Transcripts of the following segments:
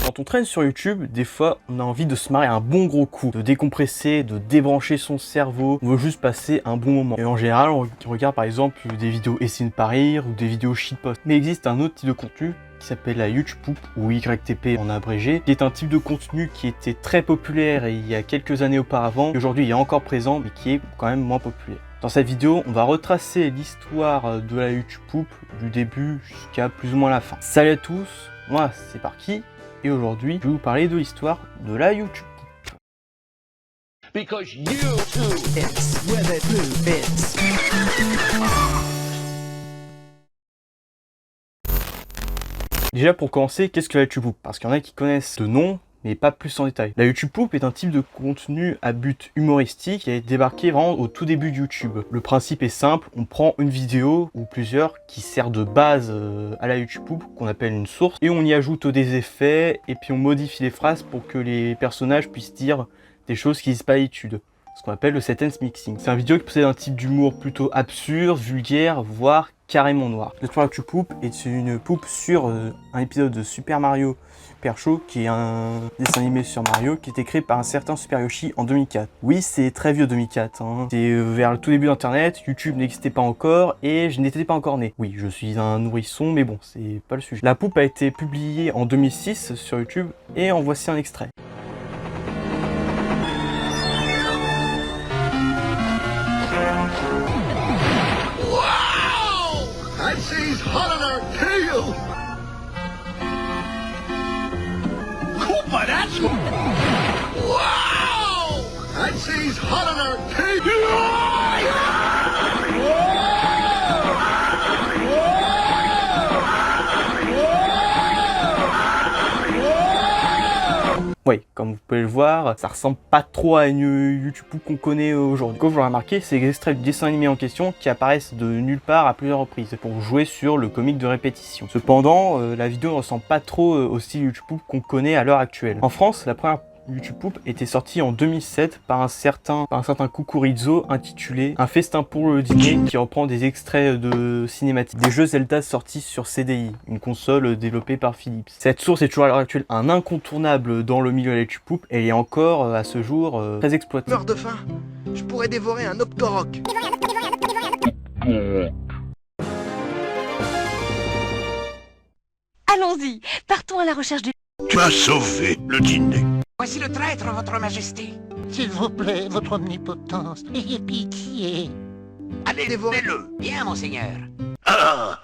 Quand on traîne sur YouTube, des fois on a envie de se marrer un bon gros coup, de décompresser, de débrancher son cerveau, on veut juste passer un bon moment. Et en général on regarde par exemple des vidéos Essayer de pas rire ou des vidéos shitpost. Mais il existe un autre type de contenu qui s'appelle la YouTube ou YTP en abrégé, qui est un type de contenu qui était très populaire il y a quelques années auparavant, et aujourd'hui il est encore présent mais qui est quand même moins populaire. Dans cette vidéo, on va retracer l'histoire de la YouTube du début jusqu'à plus ou moins la fin. Salut à tous, moi c'est Parky, et aujourd'hui je vais vous parler de l'histoire de la YouTube. Because YouTube is where the blue is. Déjà pour commencer, qu'est-ce que la YouTube? Parce qu'il y en a qui connaissent le nom, mais pas plus en détail. La YouTube est un type de contenu à but humoristique qui a débarqué vraiment au tout début de YouTube. Le principe est simple, on prend une vidéo ou plusieurs qui sert de base à la YouTube, qu'on appelle une source, et on y ajoute des effets, et puis on modifie les phrases pour que les personnages puissent dire des choses qui disent pas d'habitude. Ce qu'on appelle le sentence mixing. C'est un vidéo qui possède un type d'humour plutôt absurde, vulgaire, voire carrément noir. L'histoire de YouTube est une poupe sur un épisode de Super Mario Super Show, qui est un dessin animé sur Mario, qui a été créé par un certain Super Yoshi en 2004. Oui, c'est très vieux 2004, hein. C'est vers le tout début d'internet, YouTube n'existait pas encore, et je n'étais pas encore né. Oui, je suis un nourrisson, mais bon, c'est pas le sujet. La poupe a été publiée en 2006 sur YouTube, et en voici un extrait. I'd say he's hot on our tail! Koopa, that's... Wow! I'd say he's hot on our tail! Oui, comme vous pouvez le voir, ça ressemble pas trop à une YouTube qu'on connaît aujourd'hui. Comme vous l'aurez remarqué, c'est des extraits du dessin animé en question qui apparaissent de nulle part à plusieurs reprises pour jouer sur le comique de répétition. Cependant, la vidéo ne ressemble pas trop au style YouTube qu'on connaît à l'heure actuelle. En France, la première YouTube était sortie en 2007 par un certain Cucurizzo intitulé Un festin pour le dîner, qui reprend des extraits de cinématiques des jeux Zelda sortis sur CDI, une console développée par Philips. Cette source est toujours à l'heure actuelle un incontournable dans le milieu de la YouTube, et elle est encore à ce jour très exploitée. Meurs de faim, je pourrais dévorer un Octorok. Allons-y, partons à la recherche du... Tu as sauvé le dîner. Voici le traître, votre majesté. S'il vous plaît, votre omnipotence, ayez pitié. Allez, Dévorez-le. dévorez-le. Bien, monseigneur. Ah!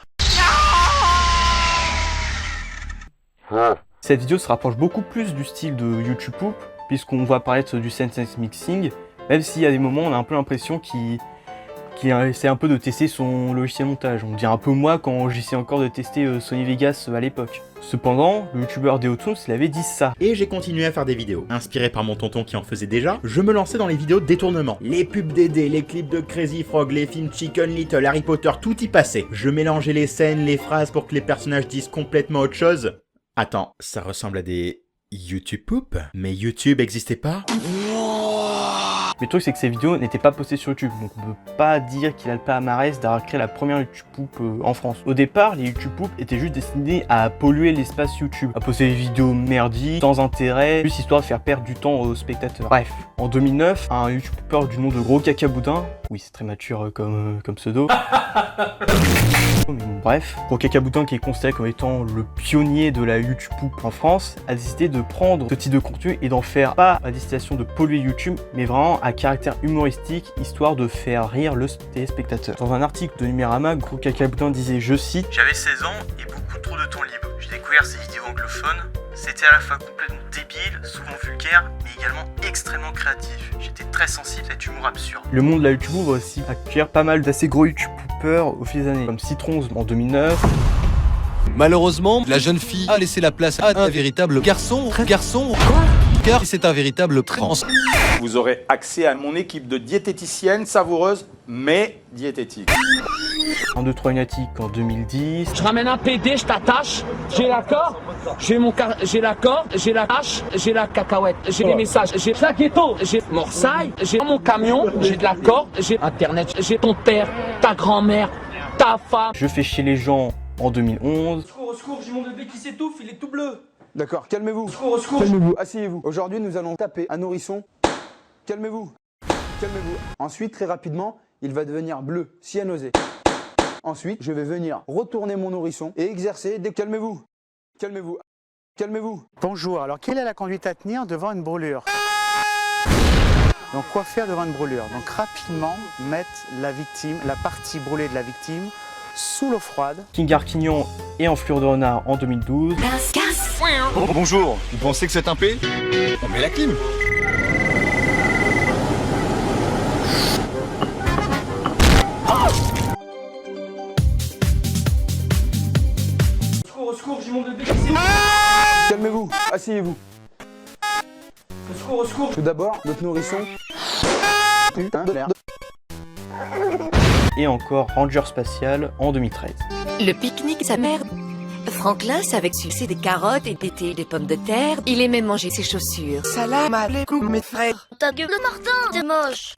Cette vidéo se rapproche beaucoup plus du style de YouTube, puisqu'on voit apparaître du sentence mixing, même s'il y a des moments on a un peu l'impression qu'il essaie un peu de tester son logiciel montage. On dirait un peu moi quand j'essayais encore de tester Sony Vegas à l'époque. Cependant, le youtubeur Deotoons, il avait dit ça. Et j'ai continué à faire des vidéos. Inspiré par mon tonton qui en faisait déjà, je me lançais dans les vidéos de détournement. Les pubs d'D, les clips de Crazy Frog, les films Chicken Little, Harry Potter, tout y passait. Je mélangeais les scènes, les phrases pour que les personnages disent complètement autre chose. Attends, ça ressemble à des YouTube poop? Mais YouTube existait pas? Mais le truc, c'est que ces vidéos n'étaient pas postées sur YouTube, donc on peut pas dire qu'il a le palmarès d'avoir créé la première YouTube en France. Au départ, les YouTube étaient juste destinés à polluer l'espace YouTube, à poster des vidéos merdiques, sans intérêt, juste histoire de faire perdre du temps aux spectateurs. Bref, en 2009, un YouTuber du nom de Gros Caca Boudin, oui c'est très mature comme pseudo, mais bon, bref, Gros Caca Boudin, qui est considéré comme étant le pionnier de la YouTube en France, a décidé de prendre ce type de contenu et d'en faire pas à destination de polluer YouTube, mais vraiment à caractère humoristique, histoire de faire rire le téléspectateur. Dans un article de Numérama, Gros Caca Boudin disait, je cite, « J'avais 16 ans et beaucoup trop de temps libre. J'ai découvert ces vidéos anglophones. C'était à la fois complètement débile, souvent vulgaire, mais également extrêmement créatif. J'étais très sensible à cet humour absurde. » Le monde de la YouTube va aussi accueillir pas mal d'assez gros YouTubeurs au fil des années, comme Citrons en 2009. Malheureusement, la jeune fille a laissé la place à un véritable garçon. Car c'est un véritable trans. Vous aurez accès à mon équipe de diététiciennes savoureuses, mais diététiques. 1, 2, 3 Lunatic en 2010. Je ramène un PD, je t'attache, j'ai l'accord, j'ai l'accord, j'ai la hache, j'ai la cacahuète, j'ai les messages, j'ai la ghetto, j'ai Morsaille, j'ai mon camion, j'ai de l'accord, j'ai internet, j'ai ton père, ta grand-mère, ta femme. Je fais chier les gens en 2011. Au secours, j'ai mon bébé qui s'étouffe, il est tout bleu. D'accord, calmez-vous. Calmez-vous, asseyez-vous. Aujourd'hui, nous allons taper un nourrisson. Calmez-vous. Calmez-vous. Ensuite, très rapidement, il va devenir bleu, cyanosé. Ensuite, je vais venir retourner mon nourrisson et exercer des... Calmez-vous. Calmez-vous. Calmez-vous. Bonjour, alors quelle est la conduite à tenir devant une brûlure? Donc quoi faire devant une brûlure? Donc rapidement mettre la victime, la partie brûlée de la victime, sous l'eau froide. King Arquignon et Enflure de renard en 2012. Bonjour, vous pensez que c'est un P? On met la clim. Au secours, j'ai mon bébé. Calmez-vous, asseyez-vous. Au secours. Tout d'abord, notre nourrisson. Putain de merde. Et encore Ranger Spatial en 2013. Le pique-nique, sa mère. Franklin sait avec succès des carottes et des pommes de terre. Il aimait manger ses chaussures. Salam alaikum mes frères. Ta gueule, Martin, t'es moche.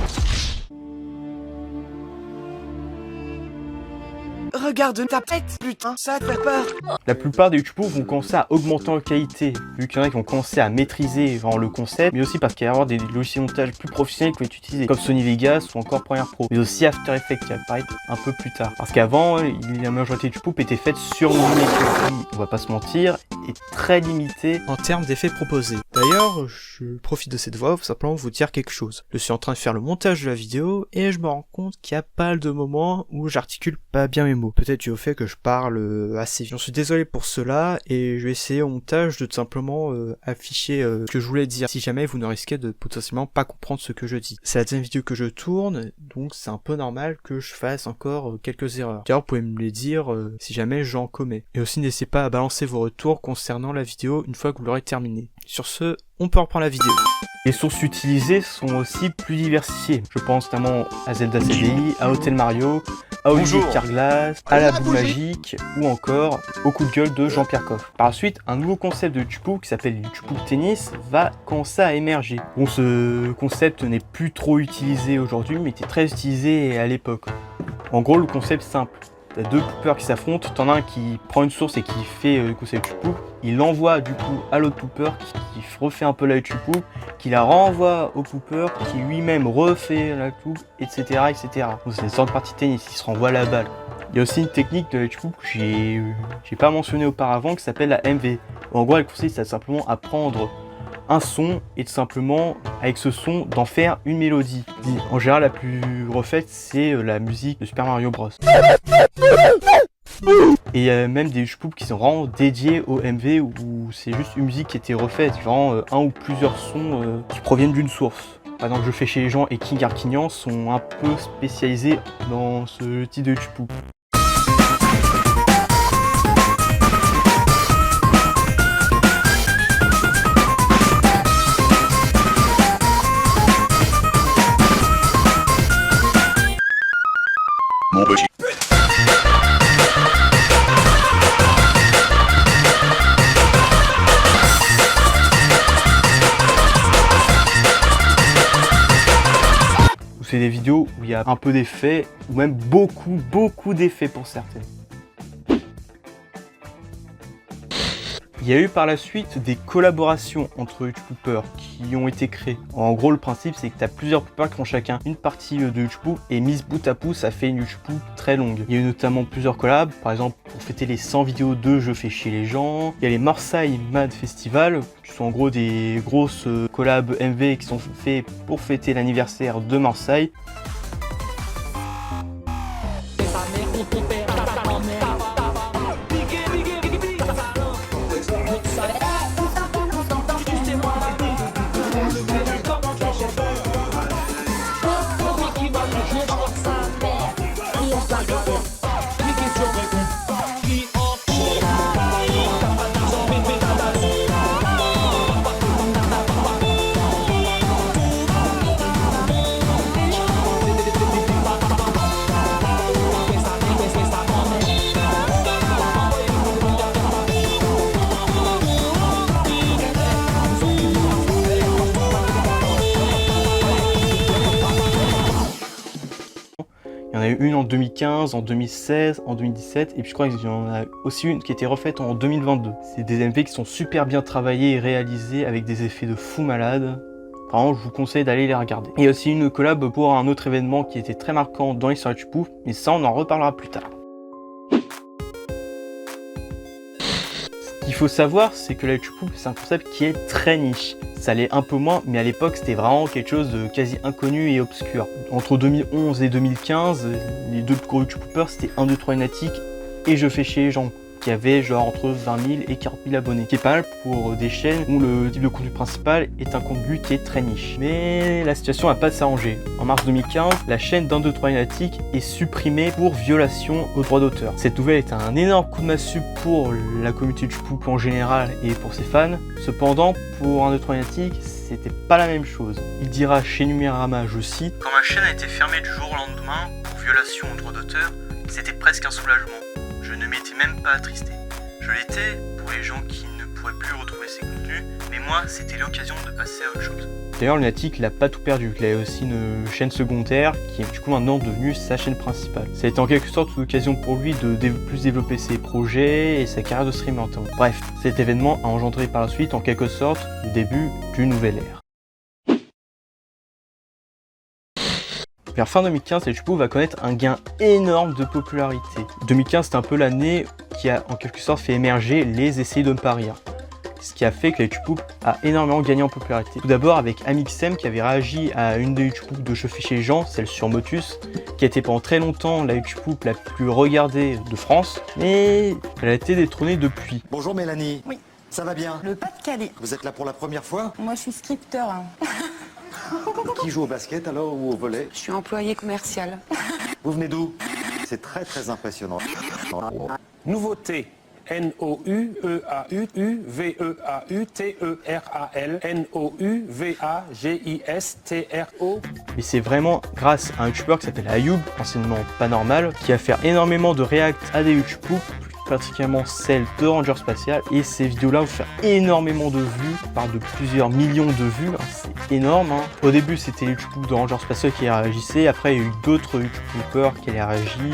Regarde ta tête, putain, ça te fait peur. La plupart des youtubeurs vont commencer à augmenter en qualité, vu qu'il y en a qui vont commencer à maîtriser vraiment le concept, mais aussi parce qu'il va y avoir des logiciels de montage plus professionnels qui vont être utilisés, comme Sony Vegas ou encore Premiere Pro, mais aussi After Effects qui va apparaître un peu plus tard. Parce qu'avant, la majorité des youtubeurs étaient faites sur Lumière, qui, on va pas se mentir, est très limité en termes d'effets proposés. D'ailleurs, je profite de cette voix pour simplement vous dire quelque chose. Je suis en train de faire le montage de la vidéo et je me rends compte qu'il y a pas mal de moments où j'articule pas bien mes mots. Peut-être dû au fait que je parle assez vite. J'en suis désolé pour cela et je vais essayer au montage de tout simplement afficher ce que je voulais dire si jamais vous ne risquez de potentiellement pas comprendre ce que je dis. C'est la deuxième vidéo que je tourne, donc c'est un peu normal que je fasse encore quelques erreurs. D'ailleurs, vous pouvez me les dire si jamais j'en commets. Et aussi n'hésitez pas à balancer vos retours concernant la vidéo une fois que vous l'aurez terminée. Sur ce, on peut reprendre la vidéo. Les sources utilisées sont aussi plus diversifiées. Je pense notamment à Zelda CDI, à Hotel Mario, à Olivier Carglass, à la boule magique ou encore au coup de gueule de Jean-Pierre Coff. Par la suite, un nouveau concept de YouTube qui s'appelle YouTube Tennis va commencer à émerger. Bon, ce concept n'est plus trop utilisé aujourd'hui, mais était très utilisé à l'époque. En gros, le concept est simple. T'as deux poopers qui s'affrontent, t'en as un qui prend une source et qui fait du coup sa YouTube poop, il l'envoie du coup à l'autre pooper qui refait un peu la YouTube poop, qui la renvoie au pooper qui lui-même refait la poop, etc. etc. Donc c'est une sorte de partie de tennis, il se renvoie la balle. Il y a aussi une technique de la YouTube poop que j'ai pas mentionné auparavant qui s'appelle la MV. En gros elle consiste à simplement à prendre un son et tout simplement avec ce son d'en faire une mélodie. En général la plus refaite c'est la musique de Super Mario Bros. Et il y a même des YouTube qui sont vraiment dédiés au MV où c'est juste une musique qui était refaite, genre un ou plusieurs sons qui proviennent d'une source. Par exemple, Je fais chez les gens et King Arquignon sont un peu spécialisés dans ce type de YouTube. Mon petit. C'est des vidéos où il y a un peu d'effets, ou même beaucoup d'effets pour certaines. Il y a eu par la suite des collaborations entre YouTubers qui ont été créées. En gros, le principe, c'est que tu as plusieurs poopers qui font chacun une partie de YouTube et mise bout à bout, ça fait une YouTube très longue. Il y a eu notamment plusieurs collabs, par exemple pour fêter les 100 vidéos de Je fais chier les gens. Il y a les Marseille Mad Festival, qui sont en gros des grosses collabs MV qui sont faits pour fêter l'anniversaire de Marseille. a eu une en 2015, en 2016, en 2017, et puis je crois qu'il y en a aussi une qui a été refaite en 2022. C'est des MV qui sont super bien travaillés et réalisés avec des effets de fou malade. Vraiment, je vous conseille d'aller les regarder. Il y a aussi une collab pour un autre événement qui était très marquant dans l'histoire du Pouf, mais ça on en reparlera plus tard. Ce qu'il faut savoir, c'est que la YouTube c'est un concept qui est très niche. Ça l'est un peu moins, mais à l'époque c'était vraiment quelque chose de quasi inconnu et obscur. Entre 2011 et 2015, les deux plus gros YouTubeurs c'était 1, 2, 3 Lunatic et Je fais chier les gens, qui avait genre entre 20 000 et 40 000 abonnés. Qui est pas mal pour des chaînes où le type de contenu principal est un contenu qui est très niche. Mais la situation n'a pas de s'arranger. En mars 2015, la chaîne d'1, 2, 3 Lunatic est supprimée pour violation aux droits d'auteur. Cette nouvelle est un énorme coup de massue pour la communauté du Pouf en général et pour ses fans. Cependant, pour 1, 2, 3 Lunatic, c'était pas la même chose. Il dira chez Numérama, je cite: « Quand ma chaîne a été fermée du jour au lendemain pour violation aux droits d'auteur, c'était presque un soulagement. Je ne m'étais même pas attristé. Je l'étais pour les gens qui ne pourraient plus retrouver ces contenus, mais moi, c'était l'occasion de passer à autre chose. » D'ailleurs, Lunatic, il a pas tout perdu. Il a aussi une chaîne secondaire qui est du coup maintenant devenue sa chaîne principale. Ça a été en quelque sorte l'occasion pour lui de plus développer ses projets et sa carrière de streamer en temps. Bref, cet événement a engendré par la suite en quelque sorte le début d'une nouvelle ère. Vers fin 2015, la YouTube va connaître un gain énorme de popularité. 2015, c'est un peu l'année qui a en quelque sorte fait émerger les essais de ne pas rire. Ce qui a fait que la YouTube a énormément gagné en popularité. Tout d'abord avec Amixem qui avait réagi à une des YouTube de Je fais chier les gens, celle sur Motus, qui a été pendant très longtemps la YouTube la plus regardée de France, mais elle a été détrônée depuis. Bonjour Mélanie. Oui. Ça va bien? Le Pas-de-Calais. Vous êtes là pour la première fois? Moi je suis scripteur. Qui joue au basket alors ou au volley? Je suis employé commercial. Vous venez d'où? C'est très très impressionnant. Nouveauté. N-O-U-E-A-U-U-V-E-A-U-T-E-R-A-L N-O-U-V-A-G-I-S-T-R-O. Mais c'est vraiment grâce à un youtubeur qui s'appelle Ayoub, anciennement pas normal, qui a fait énormément de react à des youtubeurs, particulièrement celle de Ranger Spatial, et ces vidéos-là vont faire énormément de vues, on parle de plusieurs millions de vues, hein, c'est énorme. Hein. Au début, c'était les youtubeurs de Ranger Spatial qui réagissaient, après il y a eu d'autres youtubeurs qui avaient réagi,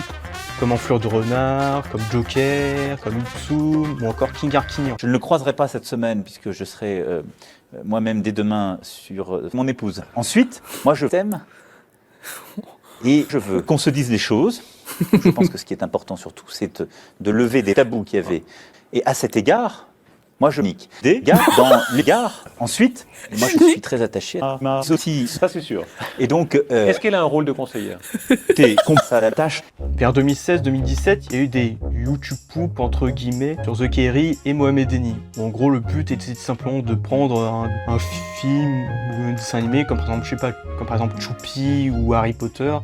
comme Enflure de Renard, comme Joker, comme Itsum, ou encore King Arquignan. Je ne le croiserai pas cette semaine, puisque je serai moi-même dès demain sur mon épouse. Ensuite, moi je t'aime, et je veux qu'on se dise les choses. Je pense que ce qui est important surtout, c'est de lever des tabous qu'il y avait. Et à cet égard, moi je nique des gars dans les gares. Ensuite, moi je suis très attaché à ma Sophie. Ça c'est sûr. Et donc, est-ce qu'elle a un rôle de conseillère? T'es contre à la tâche. Vers 2016-2017, il y a eu des YouTube Poop entre guillemets sur The Kerry et Mohamed Eni. En gros, le but était simplement de prendre un film ou un dessin animé, comme par exemple, je sais pas, comme par exemple Choupi ou Harry Potter,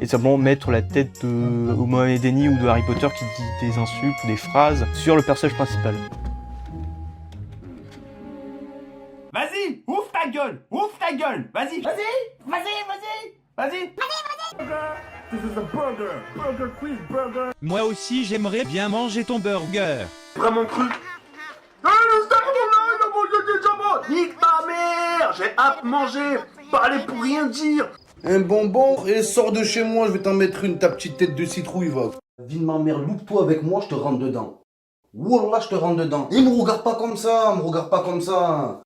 et simplement mettre la tête de Mohamed Eni ou de Harry Potter qui dit des insultes ou des phrases sur le personnage principal. Vas-y, ouvre ta gueule, vas-y, vas-y. This is a burger, burger quiz burger. Moi aussi, j'aimerais bien manger ton burger. Vraiment cru. Ah, le Starbola, il a mangé des jambons. Nique ta mère, j'ai hâte de manger. Parler pour rien dire. Un bonbon et sors de chez moi, je vais t'en mettre une, ta petite tête de citrouille, va. Vie de ma mère, loupe-toi avec moi, je te rentre dedans. Wallah, je te rentre dedans. Et me regarde pas comme ça, me regarde pas comme ça.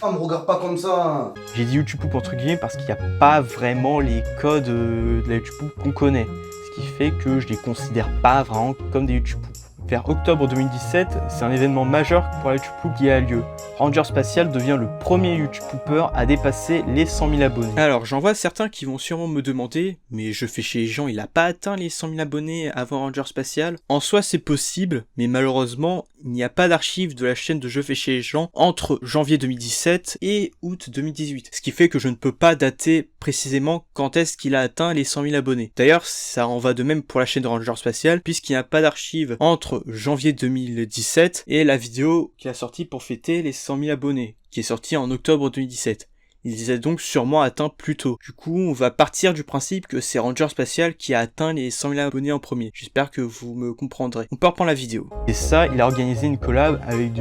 Me regarde pas comme ça. J'ai dit YouTube Poop entre guillemets parce qu'il n'y a pas vraiment les codes de la YouTube Poop qu'on connaît. Ce qui fait que je les considère pas vraiment comme des YouTube Poop. Vers octobre 2017, c'est un événement majeur pour la YouTube Poop qui a lieu. Ranger Spatial devient le premier YouTuber à dépasser les 100 000 abonnés. Alors j'en vois certains qui vont sûrement me demander, mais Je fais chier les gens, il a pas atteint les 100 000 abonnés avant Ranger Spatial. En soi c'est possible, mais malheureusement il n'y a pas d'archives de la chaîne de Je fais chier les gens entre janvier 2017 et août 2018. Ce qui fait que je ne peux pas dater précisément quand est-ce qu'il a atteint les 100 000 abonnés. D'ailleurs ça en va de même pour la chaîne de Ranger Spatial, puisqu'il n'y a pas d'archives entre janvier 2017 et la vidéo qu'il a sortie pour fêter les 100 000 abonnés, qui est sortie en octobre 2017. Il les a donc sûrement atteints plus tôt. Du coup, on va partir du principe que c'est Ranger Spatial qui a atteint les 100 000 abonnés en premier. J'espère que vous me comprendrez. On peut reprendre la vidéo. Et ça, il a organisé une collab avec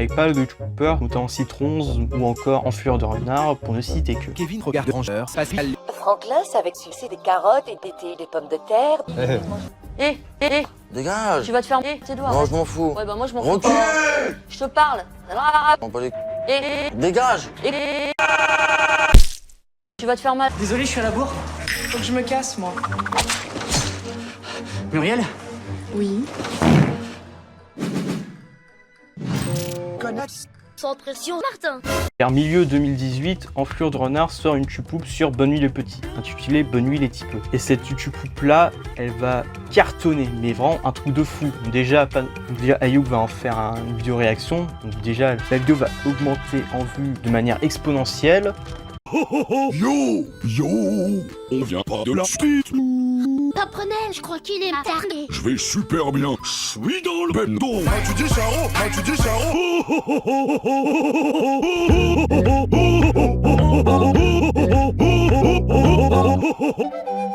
pas mal de youtubeurs, notamment Citrons ou encore Enflure de Renard, pour ne citer que. Kevin regarde Ranger Spatial. Franklin, c'est avec succès des carottes et des pommes de terre. Dégage. Tu vas te faire tes doigts. Non, je m'en fous. Ouais, bah moi je m'en fous. Recule. Je te parle. Dégage. Tu vas te faire mal. Désolé, je suis à la bourre. Faut que je me casse, moi. Muriel? Oui. Connasse. Sans pression, Martin. Vers milieu 2018, Enflure de Renard sort une YouTube sur Bonne Nuit les Petits, intitulée Bonne Nuit les Petits. Et cette YouTube là, elle va cartonner, mais vraiment un truc de fou. Donc déjà Ayoub va en faire une vidéo réaction, donc déjà la vidéo va augmenter en vue de manière exponentielle. Yo, on vient pas de la street. Apprenez, je crois qu'il est taré. Je vais super bien, je suis dans le bendo. Tu dis Charo, tu dis Charo.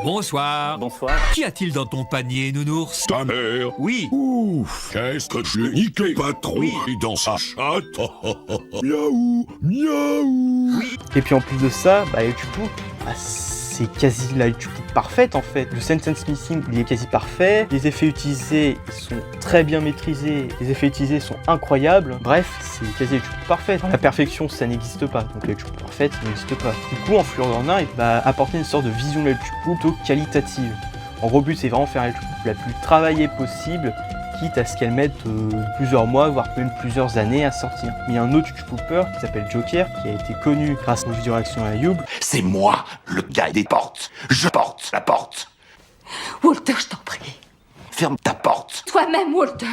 Bonsoir. Bonsoir. Qu'y a-t-il dans ton panier, nounours? Ta mère. Oui. Ouf, qu'est-ce que je l'ai niqué, patron. Oui. Dans sa chatte. Miaou, miaou. Oui. Et puis en plus de ça, la YouTube, c'est quasi la YouTube parfaite en fait. Le sentence missing, il est quasi parfait. Les effets utilisés, ils sont très bien maîtrisés. Les effets utilisés sont incroyables. Bref, c'est quasi la YouTube parfaite. La perfection, ça n'existe pas. Donc la YouTube parfaite, ça n'existe pas. Du coup, Enflure de Renard, il va apporter une sorte de vision de la YouTube plutôt qualitative. En gros but, c'est vraiment faire la YouTube la plus travaillée possible, quitte à ce qu'elle mette plusieurs mois, voire même plusieurs années à sortir. Mais il y a un autre YouTuber qui s'appelle Joker, qui a été connu grâce aux vidéos réactions à Ayoub. C'est moi, le gars des portes. Je porte la porte. Walter, je t'en prie. Ferme ta porte. Toi-même, Walter.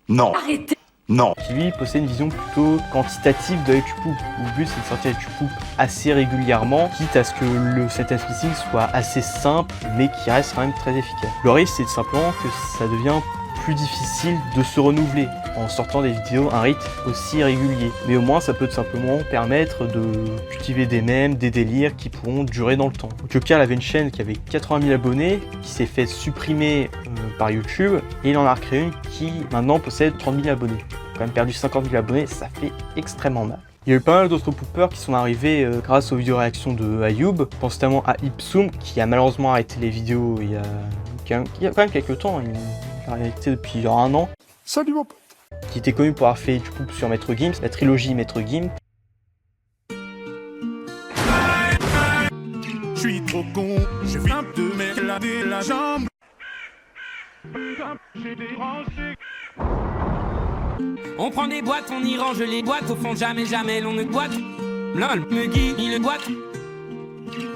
Non. Arrêtez. Non. Qui lui possède une vision plutôt quantitative de YouTube. Le but c'est de sortir YouTube assez régulièrement, quitte à ce que le sentence missing soit assez simple, mais qui reste quand même très efficace. Le risque c'est simplement que ça devient plus difficile de se renouveler en sortant des vidéos à un rythme aussi régulier. Mais au moins ça peut tout simplement permettre de cultiver des mèmes, des délires qui pourront durer dans le temps. Joker avait une chaîne qui avait 80 000 abonnés, qui s'est fait supprimer par YouTube, et il en a recréé une qui maintenant possède 30 000 abonnés. Il a quand même perdu 50 000 abonnés, ça fait extrêmement mal. Il y a eu pas mal d'autres poopers qui sont arrivés grâce aux vidéos réactions de Ayoub. Je pense notamment à Ipsum qui a malheureusement arrêté les vidéos il y a quand même quelques temps. Il a arrêté depuis un an. Salut mon pote. Qui était connu pour avoir fait YouTube sur Maître Gims, la trilogie Maître Gims. Je suis trop con, je viens de m'éclater la jambe. On prend des boîtes, on y range les boîtes, au fond jamais l'on ne boite. Lol, me guide, il le boite.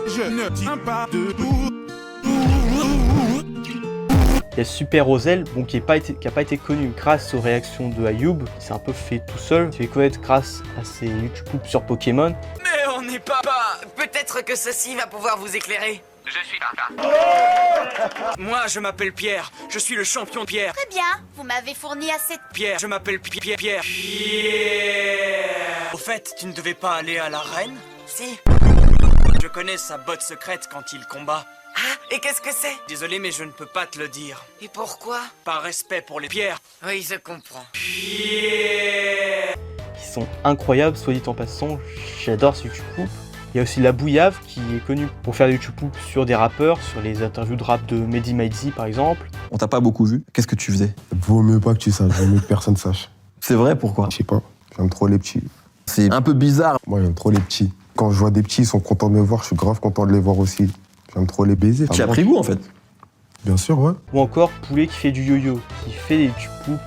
Je ne tiens pas debout. Il y a Super Rosel, bon, qui a pas été connu grâce aux réactions de Ayoub, qui s'est un peu fait tout seul. Il s'est fait connaître grâce à ses YouTube sur Pokémon. Mais on n'est pas... Peut-être que ceci va pouvoir vous éclairer. Je suis là. Moi, je m'appelle Pierre. Je suis le champion Pierre. Très bien, vous m'avez fourni assez de... Pierre, je m'appelle Pierre. Au fait, tu ne devais pas aller à l'arène? Si. Je connais sa botte secrète quand il combat. Ah, et qu'est-ce que c'est? Désolé, mais je ne peux pas te le dire. Et pourquoi? Par respect pour les pierres. Oui, je comprends. Qui sont incroyables, soit dit en passant, j'adore ce YouTube. Il y a aussi La Bouillave qui est connue pour faire des YouTube sur des rappeurs, sur les interviews de rap de Mehdi Maizi par exemple. On t'a pas beaucoup vu, qu'est-ce que tu faisais? Vaut mieux pas que tu saches, vaut mieux que personne sache. C'est vrai, pourquoi? Je sais pas, j'aime trop les petits. C'est un peu bizarre. Moi j'aime trop les petits. Quand je vois des petits, ils sont contents de me voir, je suis grave content de les voir aussi. J'aime trop les baiser. Tu as pris goût en fait? Bien sûr, ouais. Ou encore Poulet qui fait du yo-yo, qui fait des YouTube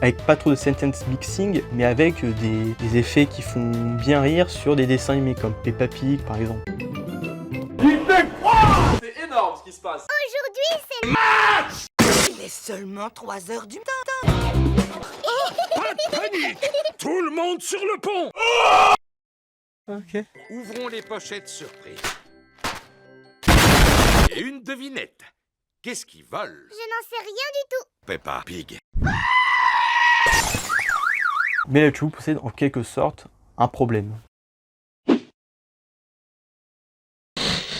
avec pas trop de sentence mixing, mais avec des effets qui font bien rire sur des dessins animés comme Peppa Pig par exemple. Il fait froid! C'est énorme ce qui se passe. Aujourd'hui, c'est... Match! Il est seulement 3h du matin. Pas de panique! Tout le monde sur le pont! Ok. Ouvrons les pochettes surprises. Et une devinette. Qu'est-ce qu'ils volent? Je n'en sais rien du tout. Peppa Pig. Mais la YouTube possède en quelque sorte un problème.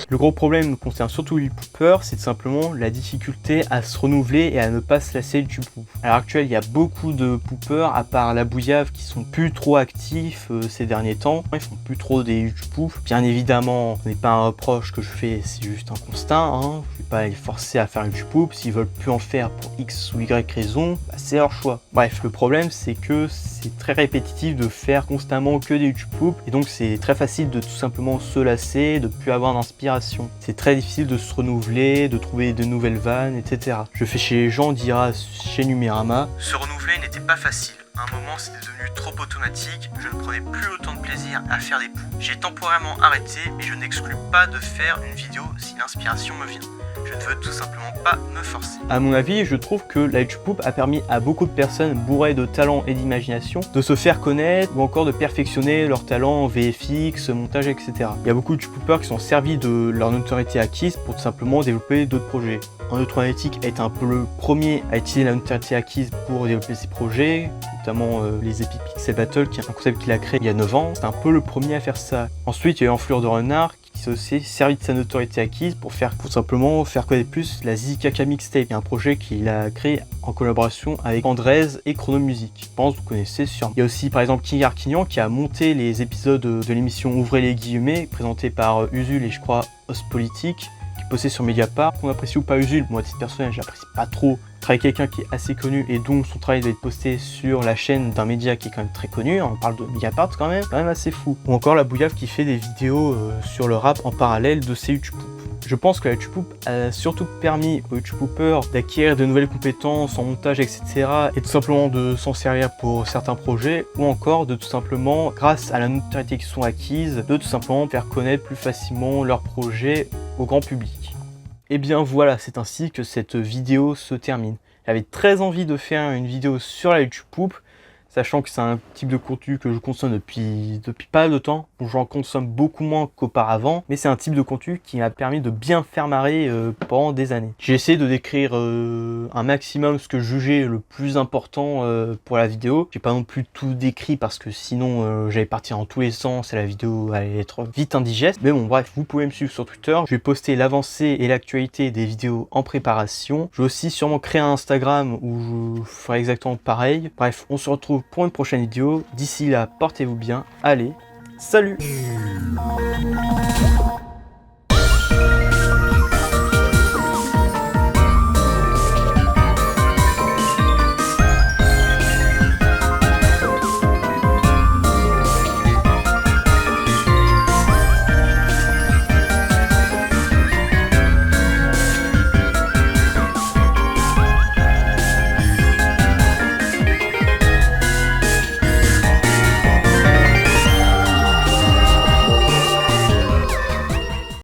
Le gros problème concerne surtout les YouTubeurs, c'est simplement la difficulté à se renouveler et à ne pas se lasser du YouTube. À l'heure actuelle, il y a beaucoup de poopers, à part la Bouillave, qui sont plus trop actifs ces derniers temps. Ils font plus trop des YouTube. Bien évidemment, ce n'est pas un reproche que je fais, c'est juste un constat. Hein. Je vais pas les forcer à faire YouTube. S'ils veulent plus en faire pour X ou Y raison, bah, c'est leur choix. Bref, le problème c'est que c'est très répétitif de faire constamment que des YouTube et donc c'est très facile de tout simplement se lasser, de plus avoir d'inspiration. C'est très difficile de se renouveler, de trouver de nouvelles vannes, etc. Je fais chez les gens, on dira chez Numérama. Se renouveler n'était pas facile. À un moment, c'était devenu trop automatique, je ne prenais plus autant de plaisir à faire des poux. J'ai temporairement arrêté, mais je n'exclus pas de faire une vidéo si l'inspiration me vient. Je ne veux tout simplement pas me forcer. À mon avis, je trouve que la YouTube a permis à beaucoup de personnes bourrées de talent et d'imagination de se faire connaître ou encore de perfectionner leur talent en VFX, montage, etc. Il y a beaucoup de YouTubeurs qui sont servis de leur notoriété acquise pour tout simplement développer d'autres projets. Neutroanalytique a été un peu le premier à utiliser la notoriété acquise pour développer ses projets, notamment les Epic Pixel Battle, qui est un concept qu'il a créé il y a 9 ans. C'est un peu le premier à faire ça. Ensuite, il y a eu Enflure de Renard, qui s'est aussi servi de sa notoriété acquise pour simplement faire connaître plus la Zizikaka Mixtape, un projet qu'il a créé en collaboration avec Andrez et Chronomusic. Je pense que vous connaissez sûrement. Il y a aussi par exemple King Arquignan qui a monté les épisodes de l'émission Ouvrez les guillemets, présenté par Usul et je crois Os Politique, qui postait sur Mediapart. Qu'on apprécie ou pas Usul, moi à titre personnel j'apprécie pas trop. Travailler quelqu'un qui est assez connu et dont son travail doit être posté sur la chaîne d'un média qui est quand même très connu, on parle de Mediapart quand même assez fou. Ou encore la Bouillave qui fait des vidéos sur le rap en parallèle de ses YouTube. Je pense que la YouTube a surtout permis aux YouTubeurs d'acquérir de nouvelles compétences en montage, etc. et tout simplement de s'en servir pour certains projets, ou encore de tout simplement, grâce à la notoriété qui sont acquises, de tout simplement faire connaître plus facilement leurs projets au grand public. Et bien voilà, c'est ainsi que cette vidéo se termine. J'avais très envie de faire une vidéo sur la YouTube, sachant que c'est un type de contenu que je consomme depuis pas mal de temps. J'en consomme beaucoup moins qu'auparavant, mais c'est un type de contenu qui m'a permis de bien faire marrer pendant des années. J'ai essayé de décrire un maximum ce que je jugeais le plus important pour la vidéo. J'ai pas non plus tout décrit parce que sinon j'allais partir en tous les sens et la vidéo allait être vite indigeste. Mais bon bref, vous pouvez me suivre sur Twitter. Je vais poster l'avancée et l'actualité des vidéos en préparation. Je vais aussi sûrement créer un Instagram où je ferai exactement pareil. Bref, on se retrouve pour une prochaine vidéo. D'ici là, portez-vous bien. Allez, salut!